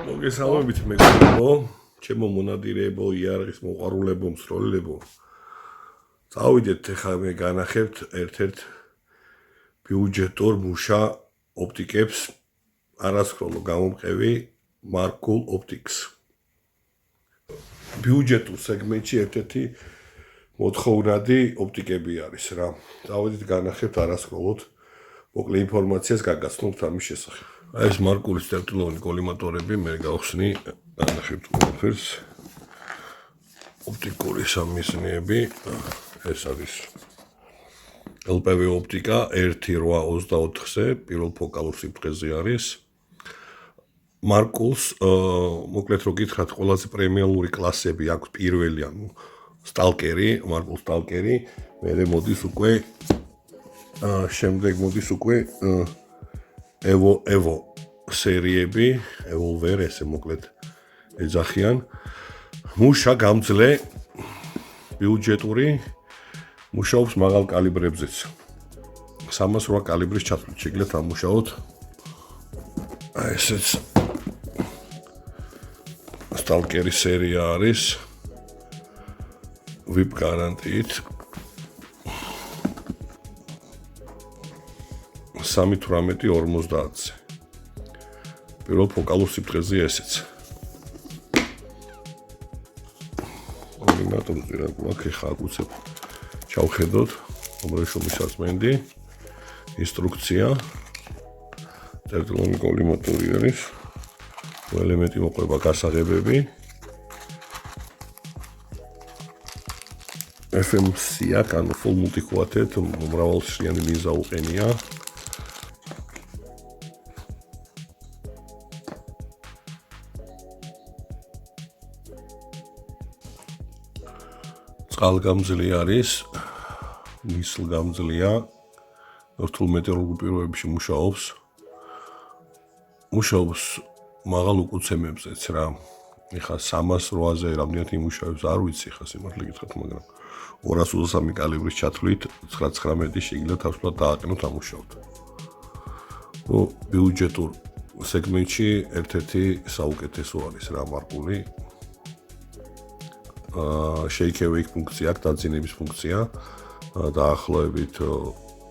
მოგესალმებით მეგობრებო, ჩემო მონადირეებო, იარაღის მოყვარულებო, მსროლელებო. წავიდეთ ახლა მე განახებთ ერთ-ერთ ბიუჯეტურ მუშა ოპტიკებს, არასროლო გამომყევი Markul Optics. ბიუჯეტურ სეგმენტში ერთ-ერთი მოთხოვნადი ოპტიკები არის რა. წავიდეთ განახებთ არასროლოდ მოკლე ინფორმაციას გაგაცნობთ ამის შესახებ. ეს მარკულის წერტილოვანი კოლიმატორები მე გავხსნი განახებთ ყველაფერს. ოპტიკური სამიზნეები, ეს არის LPV ოპტიკა 1.8-24-ზე, პირველ ფოკალურ სიფრთხეზე არის. მარკულს, მოკლედ რო გითხრათ, ყველაზე პრემიალური კლასები აქვს პირველი, ანუ სტალკერი, მარკულ სტალკერი, მერე მოდის უკვე შემდეგ მოდის უკვე Evo სერიები, Evolver ესე მოკლედ ეძახიან. მუშა გამძლე ბიუჯეტური მუშაობს მაღალ კალიბრებზეც. 308 კალიბრის ჩათვლით შეგიძლიათ ამუშაოთ. ესეც სტალკერის სერია არის VIP გარანტიით. 3.18-50-ზე. პირველ ფოკალურ სიფრთხეზე ესეც. კოლიმატორზე რა გვაქვს ხა უცებ ჩავხედოთ, უბრალოდ საწმენდი, ინსტრუქცია. წერტილოვანი კოლიმატორი არის. ელემენტი მოყვება გასაღებები. FMC აქვს, ანუ full multi-quoted, მრავალშრიანი ლინზა უყენია. წყალგამძლე არის, ნისლგამძლეა, რთულ მეტეოროლოგიურ პირობებში მუშაობს. მუშაობს მაღალ უკუცემებზეც რა. ეხლა 308-ზე რამდენად იმუშავებს არ ვიცი, ხა სიმართლე გითხრათ, მაგრამ 223 კალიბრის ჩათვლით 919 შეგიძლიათ თავისუფლად დააყენოთ ამუშავოთ. ბიუჯეტურ სეგმენტში ერთ-ერთი საუკეთესო არის რა მარკული. Shake awake ფუნქცია აქვს, დაძინების ფუნქცია. დაახლოებით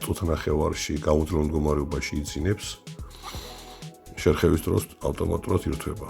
წუთნახევარში გამოდროულ მდგომარეობაში იძინებს. შერხევის დროს ავტომატურად ირთვება.